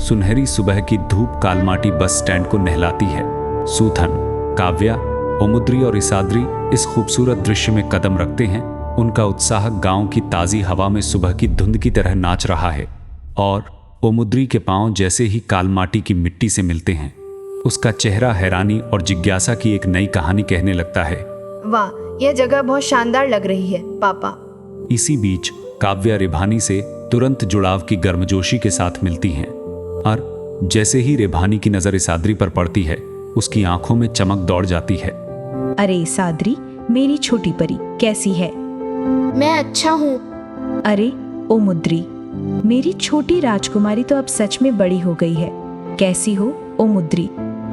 सुनहरी सुबह की धूप कालमाटी बस स्टैंड को नहलाती है। सूथन, काव्या, ओमुद्री और इसाद्री इस खूबसूरत दृश्य में कदम रखते हैं। उनका उत्साह गांव की ताज़ी हवा में सुबह की धुंध की तरह नाच रहा है और ओमुद्री के पांव जैसे ही कालमाटी की मिट्टी से मिलते हैं, उसका चेहरा हैरानी और जिज्ञासा की एक नई कहानी कहने लगता है। वाह, यह जगह बहुत शानदार लग रही है पापा। इसी बीच काव्या रेभानी से तुरंत जुड़ाव की गर्मजोशी के साथ मिलती हैं और जैसे ही रेभानी की नजर इसाद्री पर पड़ती है, उसकी आंखों में चमक दौड़ जाती है। अरे इसाद्री, मेरी छोटी परी कैसी है? मैं अच्छा हूँ। अरे ओमुद्री, मेरी छोटी राजकुमारी तो अब सच में बड़ी हो गई है। कैसी हो ओमुद्री?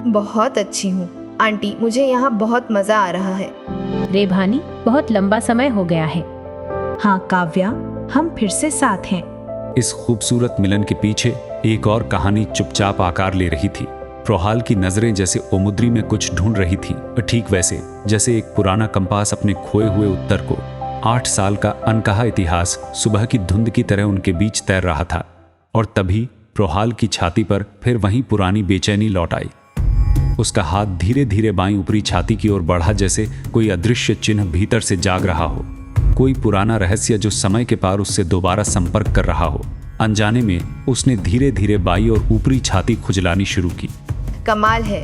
बहुत अच्छी हूँ आंटी, मुझे यहाँ बहुत मजा आ रहा है। रेभानी, बहुत लंबा समय हो गया है। हाँ काव्या, हम फिर से साथ हैं। इस खूबसूरत मिलन के पीछे एक और कहानी चुपचाप आकार ले रही थी। प्रोहाल की नजरें जैसे ओमुद्री में कुछ ढूंढ रही थी, ठीक वैसे जैसे एक पुराना कंपास अपने खोए हुए उत्तर को। 8 साल का अनकहा इतिहास सुबह की धुंध की तरह उनके बीच तैर रहा था और तभी प्रोहाल की छाती पर फिर वही पुरानी बेचैनी लौट आई। उसका हाथ धीरे धीरे बाईं ऊपरी छाती की ओर बढ़ा, जैसे कोई अदृश्य चिन्ह भीतर से जाग रहा हो, कोई पुराना रहस्य जो समय के पार उससे दोबारा संपर्क कर रहा हो। अनजाने में उसने धीरे धीरे बाईं और ऊपरी छाती खुजलानी शुरू की। कमाल है,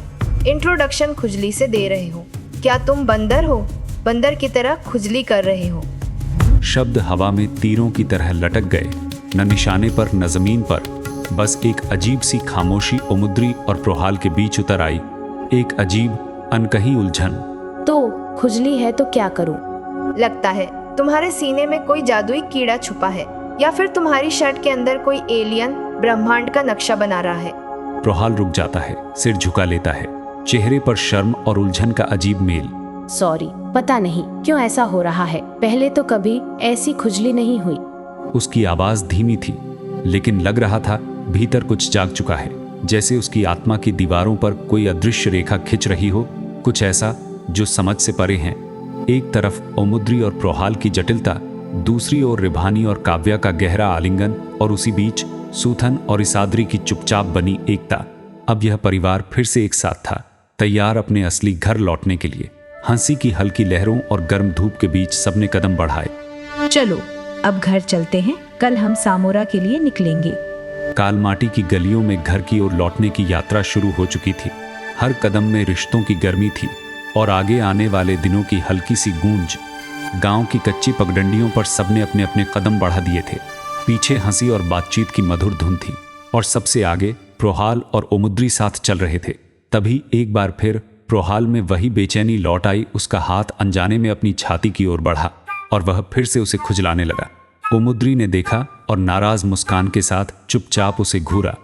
इंट्रोडक्शन खुजली से दे रहे हो। क्या तुम बंदर हो? बंदर की तरह खुजली कर रहे हो। शब्द हवा में तीरों की तरह लटक गए, न निशाने पर न जमीन पर। बस एक अजीब सी खामोशी ओमुद्री और प्रोहाल के बीच उतर आई, एक अजीब अनकही उलझन। तो खुजली है तो क्या करूं? लगता है तुम्हारे सीने में कोई जादुई कीड़ा छुपा है, या फिर तुम्हारी शर्ट के अंदर कोई एलियन ब्रह्मांड का नक्शा बना रहा है। प्रोहाल रुक जाता है, सिर झुका लेता है, चेहरे पर शर्म और उलझन का अजीब मेल। सॉरी, पता नहीं क्यों ऐसा हो रहा है। पहले तो कभी ऐसी खुजली नहीं हुई। उसकी आवाज धीमी थी, लेकिन लग रहा था भीतर कुछ जाग चुका है, जैसे उसकी आत्मा की दीवारों पर कोई अदृश्य रेखा खिंच रही हो, कुछ ऐसा जो समझ से परे है। एक तरफ ओमुद्री और प्रोहाल की जटिलता, दूसरी ओर रेभानी और काव्या का गहरा आलिंगन, और उसी बीच सूथन और इसाद्री की चुपचाप बनी एकता। अब यह परिवार फिर से एक साथ था, तैयार अपने असली घर लौटने के लिए। हंसी की हल्की लहरों और गर्म धूप के बीच सबने कदम बढ़ाए। चलो अब घर चलते हैं, कल हम सामोरा के लिए निकलेंगे। कालमाटी की गलियों में घर की ओर लौटने की यात्रा शुरू हो चुकी थी। हर कदम में रिश्तों की गर्मी थी और आगे आने वाले दिनों की हल्की सी गूंज। गांव की कच्ची पगडंडियों पर सबने अपने अपने कदम बढ़ा दिए थे। पीछे हंसी और बातचीत की मधुर धुन थी और सबसे आगे प्रोहाल और ओमुद्री साथ चल रहे थे। तभी एक बार फिर प्रोहाल में वही बेचैनी लौट आई। उसका हाथ अनजाने में अपनी छाती की ओर बढ़ा और वह फिर से उसे खुजलाने लगा। ओमुद्री ने देखा और नाराज मुस्कान के साथ चुपचाप उसे घूरा।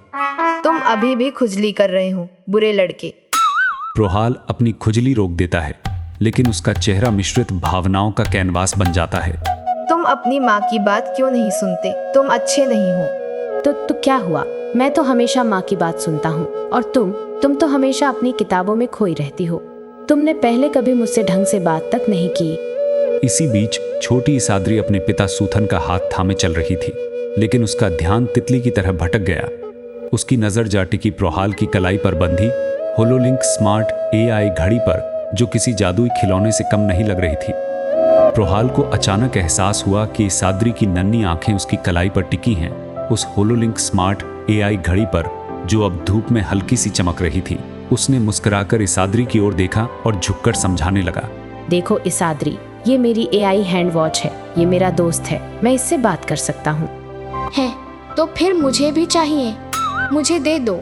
तुम अभी भी खुजली कर रहे हो, बुरे लड़के। प्रोहाल अपनी खुजली रोक देता है, लेकिन उसका चेहरा मिश्रित भावनाओं का कैनवास बन जाता है। तुम अपनी माँ की बात क्यों नहीं सुनते? तुम अच्छे नहीं हो। तो क्या हुआ? मैं तो हमेशा माँ की बात सुनता हूँ, और तुम तो हमेशा अपनी किताबों में खोई रहती हो। तुमने पहले कभी मुझसे ढंग से बात तक नहीं की। इसी बीच छोटी इसाद्री अपने पिता सूथन का हाथ थामे चल रही थी, लेकिन उसका ध्यान तितली की तरह भटक गया। उसकी नजर जा टिकी प्रोहाल की कलाई पर बंधी होलोलिंक स्मार्ट AI घड़ी पर, जो किसी जादुई खिलौने से कम नहीं लग रही थी। प्रोहाल को अचानक एहसास हुआ कि इसाद्री की नन्ही आंखें उसकी कलाई पर टिकी हैं, उस होलोलिंक स्मार्ट AI घड़ी पर, जो अब धूप में हल्की सी चमक रही थी। उसने मुस्कुराकर इसाद्री की ओर देखा और झुककर समझाने लगा। देखो इसाद्री, ये मेरी AI हैंड वॉच है। ये मेरा दोस्त है, मैं इससे बात कर सकता हूँ। है तो फिर मुझे भी चाहिए। मुझे दे दो,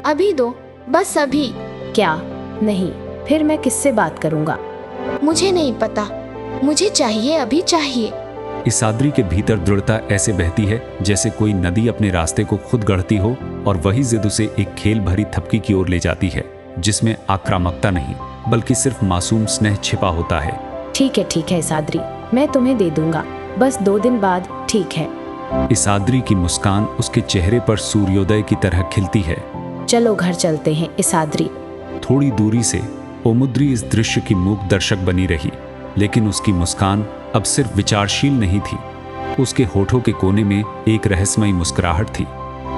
अभी दो, बस अभी। क्या? नहीं, फिर मैं किससे बात करूँगा? मुझे नहीं पता, मुझे चाहिए, अभी चाहिए। इसाद्री के भीतर दृढ़ता ऐसे बहती है जैसे कोई नदी अपने रास्ते को खुद गढ़ती हो, और वही जिद उसे एक खेल भरी थपकी की ओर ले जाती है, जिसमें आक्रामकता नहीं बल्कि सिर्फ मासूम स्नेह छिपा होता है। ठीक है इसाद्री, मैं तुम्हें दे दूंगा, बस 2 दिन बाद, ठीक है? इसाद्री की मुस्कान उसके चेहरे पर सूर्योदय की तरह खिलती है। चलो घर चलते हैं इसाद्री। थोड़ी दूरी से ओमुद्री इस दृश्य की मूक दर्शक बनी रही, लेकिन उसकी मुस्कान अब सिर्फ विचारशील नहीं थी। उसके होठों के कोने में एक रहस्यमयी मुस्कुराहट थी,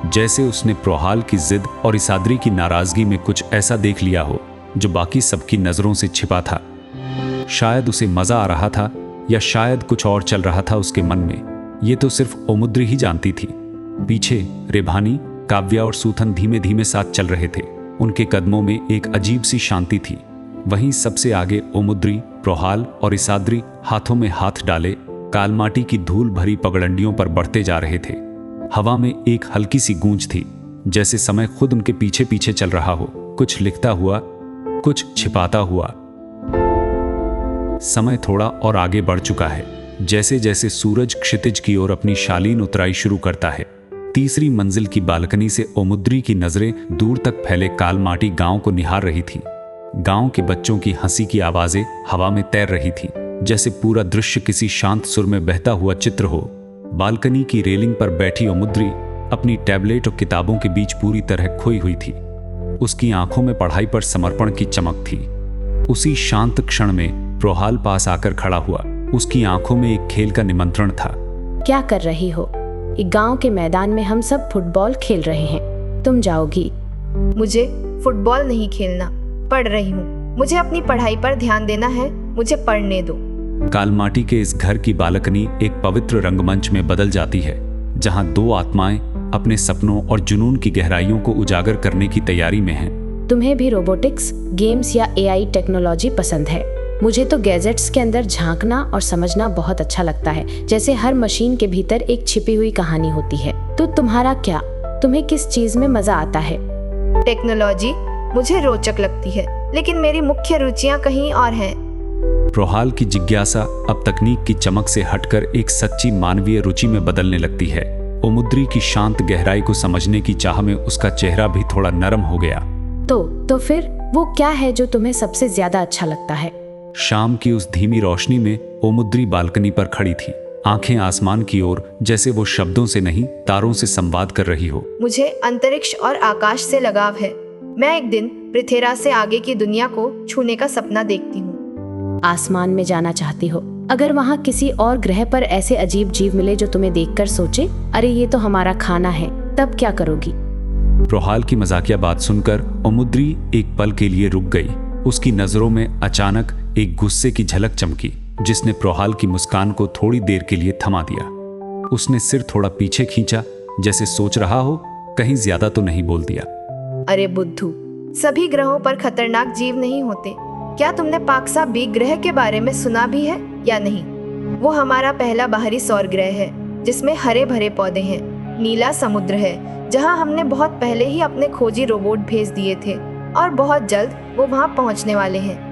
जैसे उसने प्रोहाल की जिद और इसाद्री की नाराजगी में कुछ ऐसा देख लिया हो जो बाकी सबकी नजरों से छिपा था। शायद उसे मजा आ रहा था या शायद कुछ और चल रहा था उसके मन में। ये तो सिर्फ ओमुद्री ही जानती थी। पीछे रेभानी, काव्या और सूथन धीमे धीमे साथ चल रहे थे। उनके कदमों में एक अजीब सी शांति थी। वहीं सबसे आगे ओमुद्री, प्रोहाल और इसाद्री हाथों में हाथ डाले कालमाटी की धूल भरी पगडंडियों पर बढ़ते जा रहे थे। हवा में एक हल्की सी गूंज थी, जैसे समय खुद उनके पीछे पीछे चल रहा हो, कुछ लिखता हुआ, कुछ छिपाता हुआ। समय थोड़ा और आगे बढ़ चुका है। जैसे जैसे सूरज क्षितिज की ओर अपनी शालीन उतराई शुरू करता है, तीसरी मंजिल की बालकनी से ओमुद्री की नजरें दूर तक फैले कालमाटी गांव को निहार रही थी। गांव के बच्चों की हंसी की आवाजें हवा में तैर रही थी, जैसे पूरा दृश्य किसी शांत सुर में बहता हुआ चित्र हो। बालकनी की रेलिंग पर बैठी ओमुद्री अपनी टैबलेट और किताबों के बीच पूरी तरह खोई हुई थी। उसकी आंखों में पढ़ाई पर समर्पण की चमक थी। उसी शांत क्षण में प्रोहाल पास आकर खड़ा हुआ। उसकी आंखों में एक खेल का निमंत्रण था। क्या कर रही हो? एक गांव के मैदान में हम सब फुटबॉल खेल रहे हैं, तुम जाओगी? मुझे फुटबॉल नहीं खेलना, पढ़ रही हूँ। मुझे अपनी पढ़ाई पर ध्यान देना है, मुझे पढ़ने दो। कालमाटी के इस घर की बालकनी एक पवित्र रंगमंच में बदल जाती है, जहां दो आत्माएं अपने सपनों और जुनून की गहराइयों को उजागर करने की तैयारी में हैं। तुम्हें भी रोबोटिक्स, गेम्स या एआई टेक्नोलॉजी पसंद है। मुझे तो गैजेट्स के अंदर झांकना और समझना बहुत अच्छा लगता है, जैसे हर मशीन के भीतर एक छिपी हुई कहानी होती है। तो तुम्हारा क्या? तुम्हें किस चीज में मजा आता है? टेक्नोलॉजी मुझे रोचक लगती है, लेकिन मेरी मुख्य रुचियां कहीं और हैं। प्रोहाल की जिज्ञासा अब तकनीक की चमक से हटकर एक सच्ची मानवीय रुचि में बदलने लगती है। ओमुद्री की शांत गहराई को समझने की चाह में उसका चेहरा भी थोड़ा नरम हो गया। तो फिर वो क्या है जो तुम्हें सबसे ज्यादा अच्छा लगता है? शाम की उस धीमी रोशनी में ओमुद्री बालकनी पर खड़ी थी, आंखें आसमान की ओर, जैसे वो शब्दों से नहीं तारों से संवाद कर रही हो। मुझे अंतरिक्ष और आकाश से लगाव है। मैं एक दिन पृथ्वी से आगे की दुनिया को छूने का सपना देखती हूँ। आसमान में जाना चाहती हो? अगर वहाँ किसी और ग्रह पर ऐसे अजीब जीव मिले जो तुम्हें देखकर सोचे, अरे ये तो हमारा खाना है, तब क्या करोगी? प्रोहाल की मजाकिया बात सुनकर ओमुद्री एक पल के लिए रुक गई। उसकी नजरों में अचानक एक गुस्से की झलक चमकी, जिसने प्रोहाल की मुस्कान को थोड़ी देर के लिए थमा दिया। उसने सिर थोड़ा पीछे खींचा, जैसे सोच रहा हो कहीं ज्यादा तो नहीं बोल दिया। अरे बुद्धू, सभी ग्रहों पर खतरनाक जीव नहीं होते। क्या तुमने पाक्सा बी ग्रह के बारे में सुना भी है या नहीं? वो हमारा पहला बाहरी सौर ग्रह है, जिसमें हरे भरे पौधे हैं, नीला समुद्र है, जहां हमने बहुत पहले ही अपने खोजी रोबोट भेज दिए थे और बहुत जल्द वो वहां पहुंचने वाले हैं।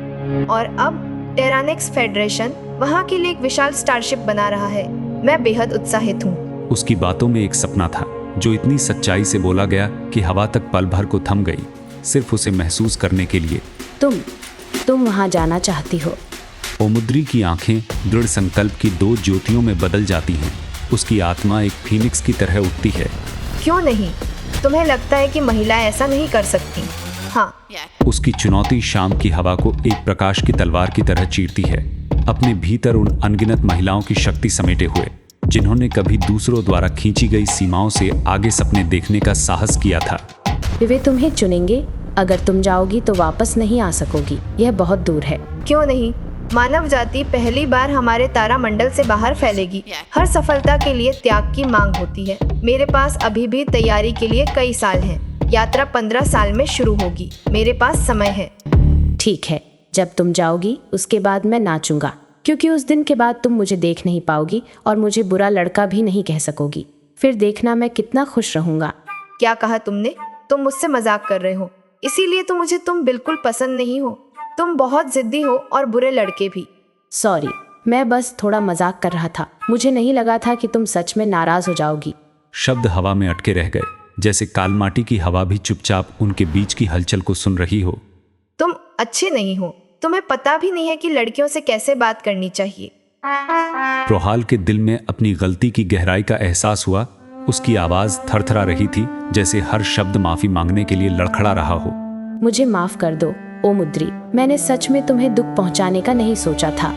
और अब टेरानिक्स फेडरेशन वहां के लिए एक विशाल स्टारशिप बना रहा है। मैं बेहद उत्साहित हूँ। उसकी बातों में एक सपना था जो इतनी सच्चाई से बोला गया कि हवा तक पल भर को थम गई, सिर्फ उसे महसूस करने के लिए। तुम वहां जाना चाहती हो? ओमुद्री की आंखें दृढ़ संकल्प की दो ज्योतियों में बदल जाती हैं। उसकी आत्मा एक फीनिक्स की तरह उठती है। क्यों नहीं? तुम्हें लगता है कि महिलाएं ऐसा नहीं कर सकती? हाँ। उसकी चुनौती शाम की हवा को एक प्रकाश की तलवार की तरह चीरती है, अपने भीतर उन अनगिनत महिलाओं की शक्ति समेटे हुए, जिन्होंने कभी दूसरों द्वारा खींची गई सीमाओं से आगे सपने देखने का साहस किया था। वे तुम्हें चुनेंगे। अगर तुम जाओगी तो वापस नहीं आ सकोगी, यह बहुत दूर है। क्यों नहीं? मानव जाति पहली बार हमारे तारामंडल से बाहर फैलेगी। हर सफलता के लिए त्याग की मांग होती है। मेरे पास अभी भी तैयारी के लिए कई साल हैं। यात्रा 15 साल में शुरू होगी। मेरे पास समय है। ठीक है, जब तुम जाओगी उसके बाद मैं नाचूंगा, क्योंकि उस दिन के बाद तुम मुझे देख नहीं पाओगी और मुझे बुरा लड़का भी नहीं कह सकोगी। फिर देखना मैं कितना खुश रहूंगा। क्या कहा तुमने? तुम मुझसे मजाक कर रहे हो, इसीलिए तो मुझे तुम बिल्कुल पसंद नहीं हो। तुम बहुत जिद्दी हो और बुरे लड़के भी। सॉरी, मैं बस थोड़ा मजाक कर रहा था। मुझे नहीं लगा था कि तुम सच में नाराज हो जाओगी। शब्द हवा में अटके रह गए, जैसे कालमाटी की हवा भी चुपचाप उनके बीच की हलचल को सुन रही हो। तुम अच्छे नहीं हो। तुम्हें पता भी नहीं है कि लड़कियों से कैसे बात करनी चाहिए। प्रोहाल के दिल में अपनी गलती की गहराई का एहसास हुआ। उसकी आवाज थरथरा रही थी, जैसे हर शब्द माफी मांगने के लिए लड़खड़ा रहा हो। मुझे माफ कर दो ओमुद्री, मैंने सच में तुम्हें दुख पहुंचाने का नहीं सोचा था।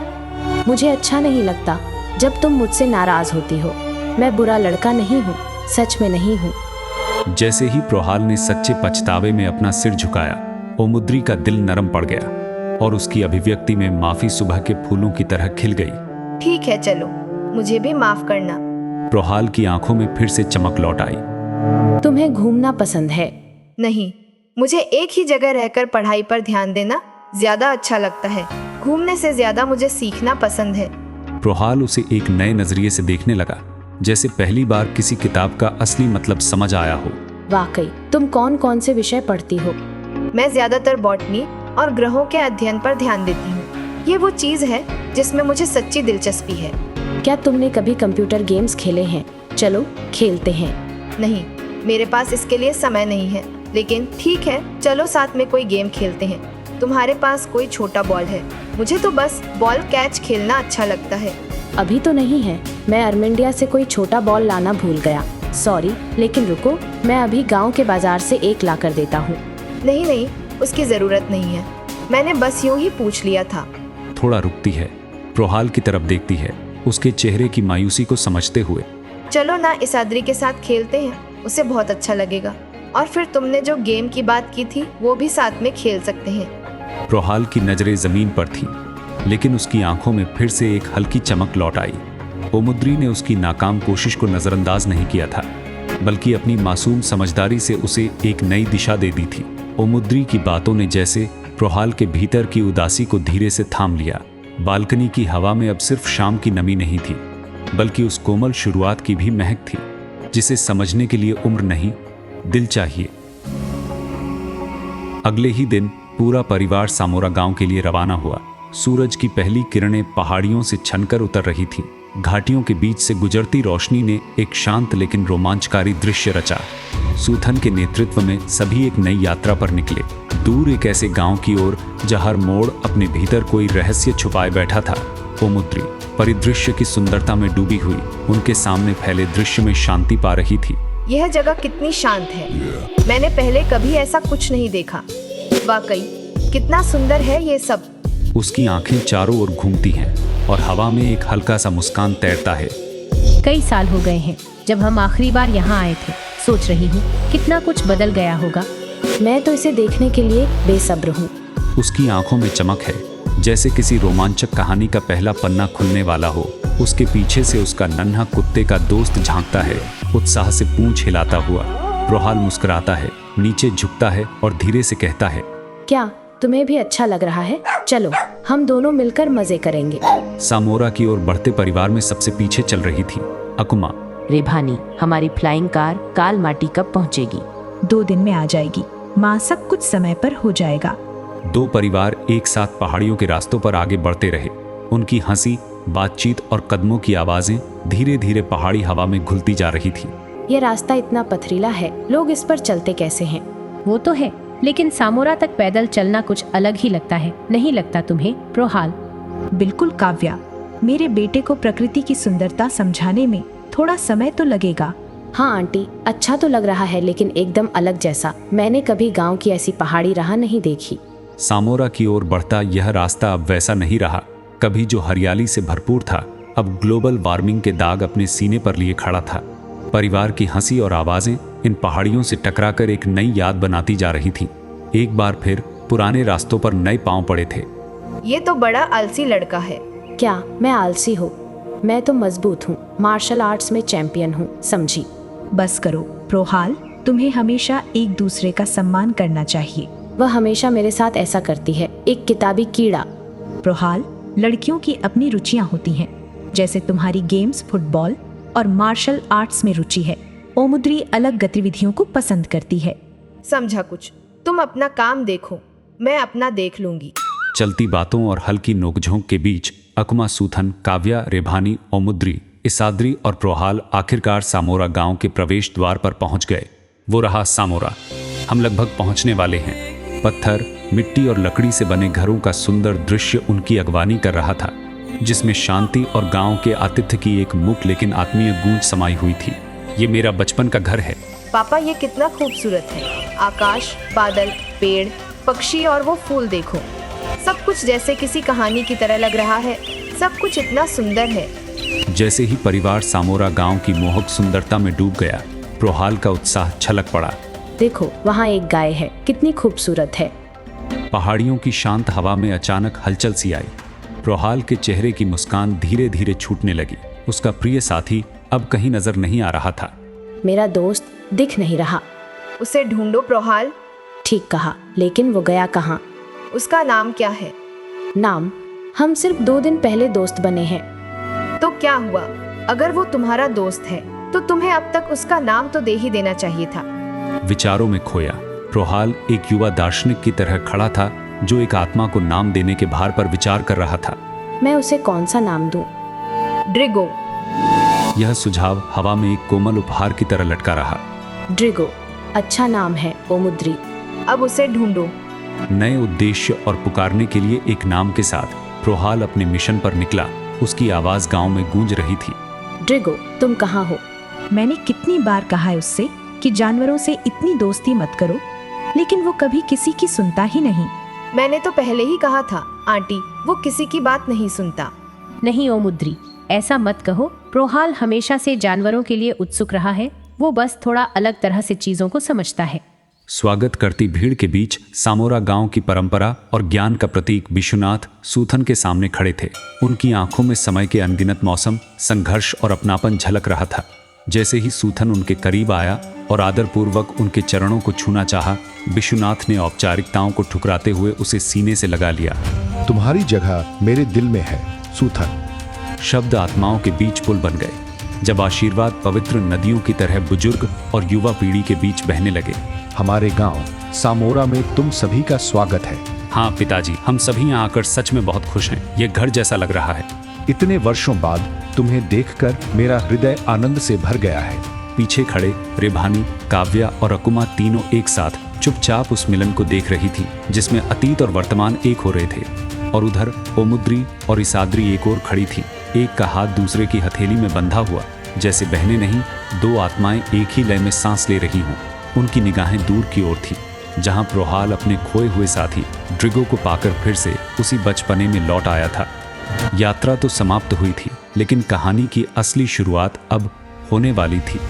मुझे अच्छा नहीं लगता जब तुम मुझसे नाराज होती हो। मैं बुरा लड़का नहीं हूँ, सच में नहीं हूँ। जैसे ही प्रोहाल ने सच्चे पछतावे में अपना सिर झुकाया, ओमुद्री का दिल नरम पड़ गया और उसकी अभिव्यक्ति में माफी सुबह के फूलों की तरह खिल गई। ठीक है, चलो, मुझे भी माफ करना। प्रोहाल की आंखों में फिर से चमक लौट आई। तुम्हें घूमना पसंद है? नहीं, मुझे एक ही जगह रहकर पढ़ाई पर ध्यान देना ज्यादा अच्छा लगता है। घूमने से ज्यादा मुझे सीखना पसंद है। प्रोहाल उसे एक नए नजरिए से देखने लगा, जैसे पहली बार किसी किताब का असली मतलब समझ आया हो। वाकई, तुम कौन कौन से विषय पढ़ती हो? मैं ज्यादातर बॉटनी और ग्रहों के अध्ययन पर ध्यान देती हूँ। ये वो चीज है जिसमें मुझे सच्ची दिलचस्पी है। क्या तुमने कभी कंप्यूटर गेम्स खेले हैं? चलो खेलते हैं। नहीं, मेरे पास इसके लिए समय नहीं है, लेकिन ठीक है, चलो साथ में कोई गेम खेलते हैं। तुम्हारे पास कोई छोटा बॉल है? मुझे तो बस बॉल कैच खेलना अच्छा लगता है। अभी तो नहीं है, मैं अर्मेंडिया से कोई छोटा बॉल लाना भूल गया। सॉरी, लेकिन रुको, मैं अभी गांव के बाजार से एक ला कर देता हूँ। नहीं नहीं, उसकी जरूरत नहीं है, मैंने बस यूं ही पूछ लिया था। थोड़ा रुकती है, प्रोहाल की तरफ देखती है, उसके चेहरे की मायूसी को समझते हुए। चलो ना, इसाद्री के साथ खेलते हैं, उसे बहुत अच्छा लगेगा। और फिर तुमने जो गेम की बात की थी वो भी साथ में खेल सकते हैं। प्रोहाल की नजरें जमीन पर थीं, लेकिन उसकी आंखों में फिर से एक हल्की चमक लौट आई। ओमुद्री ने उसकी नाकाम कोशिश को नजरअंदाज नहीं किया था, बल्कि अपनी मासूम समझदारी से उसे एक नई दिशा दे दी थी। ओमुद्री की बातों ने जैसे प्रोहाल के भीतर की उदासी को धीरे से थाम लिया। बालकनी की हवा में अब सिर्फ शाम की नमी नहीं थी, बल्कि उस कोमल शुरुआत की भी महक थी, जिसे समझने के लिए उम्र नहीं, दिल चाहिए। अगले ही दिन पूरा परिवार सामोरा गांव के लिए रवाना हुआ। सूरज की पहली किरणें पहाड़ियों से छनकर उतर रही थीं। घाटियों के बीच से गुजरती रोशनी ने एक शांत लेकिन रोमांचकारी दृश्य रचा। सूथन के नेतृत्व में सभी एक नई यात्रा पर निकले, दूर एक ऐसे गांव की ओर जहां हर मोड़ अपने भीतर कोई रहस्य छुपाए बैठा था। ओमुद्री परिदृश्य की सुंदरता में डूबी हुई उनके सामने फैले दृश्य में शांति पा रही थी। यह जगह कितनी शांत है, मैंने पहले कभी ऐसा कुछ नहीं देखा। वाकई कितना सुंदर है ये सब। उसकी आंखें चारों ओर घूमती हैं और हवा में एक हल्का सा मुस्कान तैरता है। कई साल हो गए हैं जब हम आखिरी बार यहाँ आए थे। सोच रही हूँ कितना कुछ बदल गया होगा। मैं तो इसे देखने के लिए बेसब्र हूँ। उसकी आंखों में चमक है, जैसे किसी रोमांचक कहानी का पहला पन्ना खुलने वाला हो। उसके पीछे से उसका नन्हा कुत्ते का दोस्त झांकता है, उत्साह से पूंछ हिलाता हुआ। प्रोहाल मुस्कुराता है, नीचे झुकता है और धीरे से कहता है, क्या तुम्हें भी अच्छा लग रहा है? चलो हम दोनों मिलकर मजे करेंगे। सामोरा की ओर बढ़ते परिवार में सबसे पीछे चल रही थी अकुमा। रेभानी, हमारी फ्लाइंग कार काल माटी कब पहुंचेगी? 2 दिन में आ जाएगी माँ, सब कुछ समय पर हो जाएगा। 2 परिवार एक साथ पहाड़ियों के रास्तों पर आगे बढ़ते रहे। उनकी हंसी, बातचीत और कदमों की आवाजें धीरे धीरे पहाड़ी हवा में घुलती जा रही थी। ये रास्ता इतना पथरीला है, लोग इस पर चलते कैसे हैं? वो तो है, लेकिन सामोरा तक पैदल चलना कुछ अलग ही लगता है, नहीं लगता तुम्हें प्रोहाल? बिल्कुल काव्या, मेरे बेटे को प्रकृति की सुंदरता समझाने में थोड़ा समय तो लगेगा। हाँ आंटी, अच्छा तो लग रहा है, लेकिन एकदम अलग जैसा। मैंने कभी गांव की ऐसी पहाड़ी राह नहीं देखी। सामोरा की ओर बढ़ता यह रास्ता अब वैसा नहीं रहा। कभी जो हरियाली से भरपूर था, अब ग्लोबल वार्मिंग के दाग अपने सीने पर लिए खड़ा था। परिवार की हंसी और आवाजें इन पहाड़ियों से टकराकर एक नई याद बनाती जा रही थीं। एक बार फिर पुराने रास्तों पर नए पांव पड़े थे। ये तो बड़ा आलसी लड़का है। क्या मैं आलसी हूँ? मैं तो मजबूत हूँ, मार्शल आर्ट्स में चैंपियन हूँ, समझी? बस करो प्रोहाल, तुम्हें हमेशा एक दूसरे का सम्मान करना चाहिए। वह हमेशा मेरे साथ ऐसा करती है, एक किताबी कीड़ा। प्रोहाल, लड़कियों की अपनी रुचियां होती हैं, जैसे तुम्हारी गेम्स, फुटबॉल और मार्शल आर्ट्स में रुचि है। ओमुद्री अलग गतिविधियों को पसंद करती है। समझा कुछ, तुम अपना काम देखो, मैं अपना देख लूंगी। चलती बातों और हल्की नोकझोंक के बीच अकुमा, सूथन, काव्या, रेभानी, ओमुद्री, इसाद्री और प्रोहाल आखिरकार सामोरा गांव के प्रवेश द्वार पर पहुंच गए। वो रहा सामोरा। हम लगभग पहुंचने वाले हैं। पत्थर, मिट्टी और लकड़ी से बने घरों का सुंदर दृश्य उनकी अगवानी कर रहा था, जिसमें शांति और गांव के आतिथ्य की एक मुख लेकिन आत्मीय गूंज समाई हुई थी। ये मेरा बचपन का घर है। पापा, ये कितना खूबसूरत है। आकाश, बादल, पेड़, पक्षी और वो फूल देखो, सब कुछ जैसे किसी कहानी की तरह लग रहा है। सब कुछ इतना सुंदर है। जैसे ही परिवार सामोरा गांव की मोहक सुंदरता में डूब गया, प्रोहाल का उत्साह छलक पड़ा। देखो वहाँ एक गाय है, कितनी खूबसूरत है। पहाड़ियों की शांत हवा में अचानक हलचल सी आई। प्रोहाल के चेहरे की मुस्कान धीरे धीरे छूटने लगी। उसका प्रिय साथी अब कहीं नजर नहीं आ रहा था। मेरा दोस्त दिख नहीं रहा। उसे ढूंढो प्रोहाल। ठीक कहा, लेकिन वो गया कहाँ? उसका नाम क्या है? नाम? हम सिर्फ 2 दिन पहले दोस्त बने हैं। तो क्या हुआ? अगर वो तुम्हारा दोस्त है तो तुम्हें अब तक उसका नाम तो दे ही देना चाहिए था। विचारों में खोया, प्रोहाल एक युवा दार्शनिक की तरह खड़ा था जो एक आत्मा को नाम देने के भार पर विचार कर रहा था। मैं उसे कौन सा नाम दूं? ड्रिगो। यह सुझाव हवा में एक कोमल उपहार की तरह लटका रहा। ड्रिगो अच्छा नाम है ओमुद्री। अब उसे ढूंढो। नए उद्देश्य और पुकारने के लिए एक नाम के साथ प्रोहाल अपने मिशन पर निकला। उसकी आवाज गांव में गूंज रही थी। ड्रिगो तुम कहाँ हो? मैंने कितनी बार कहा है उससे कि जानवरों से इतनी दोस्ती मत करो, लेकिन वो कभी किसी की सुनता ही नहीं। मैंने तो पहले ही कहा था आंटी, वो किसी की बात नहीं सुनता। नहीं ओमुद्री, ऐसा मत कहो। प्रोहाल हमेशा से जानवरों के लिए उत्सुक रहा है। वो बस थोड़ा अलग तरह से चीजों को समझता है। स्वागत करती भीड़ के बीच सामोरा गांव की परंपरा और ज्ञान का प्रतीक विश्वनाथ सूथन के सामने खड़े थे। उनकी आंखों में समय के अनगिनत मौसम, संघर्ष और अपनापन झलक रहा था। जैसे ही सूथन उनके करीब आया और आदरपूर्वक उनके चरणों को छूना चाहा, विश्वनाथ ने औपचारिकताओं को ठुकराते हुए उसे सीने से लगा लिया। तुम्हारी जगह मेरे दिल में है सूथन। शब्द आत्माओं के बीच पुल बन गए। जब आशीर्वाद पवित्र नदियों की तरह बुजुर्ग और युवा पीढ़ी के बीच बहने लगे। हमारे गांव सामोरा में तुम सभी का स्वागत है। हाँ पिताजी, हम सभी यहाँ आकर सच में बहुत खुश हैं। ये घर जैसा लग रहा है। इतने वर्षों बाद तुम्हें देखकर मेरा हृदय आनंद से भर गया है। पीछे खड़े रेभानी, काव्या और अकुमा तीनों एक साथ चुपचाप उस मिलन को देख रही थी जिसमें अतीत और वर्तमान एक हो रहे थे। और उधर ओमुद्री और इसाद्री एक और खड़ी थी, एक का हाथ दूसरे की हथेली में बंधा हुआ, जैसे बहने नहीं, 2 आत्माएं एक ही लय में सांस ले रही हों। उनकी निगाहें दूर की ओर थी, जहां प्रोहाल अपने खोए हुए साथी ड्रिगो को पाकर फिर से उसी बचपने में लौट आया था। यात्रा तो समाप्त हुई थी, लेकिन कहानी की असली शुरुआत अब होने वाली थी।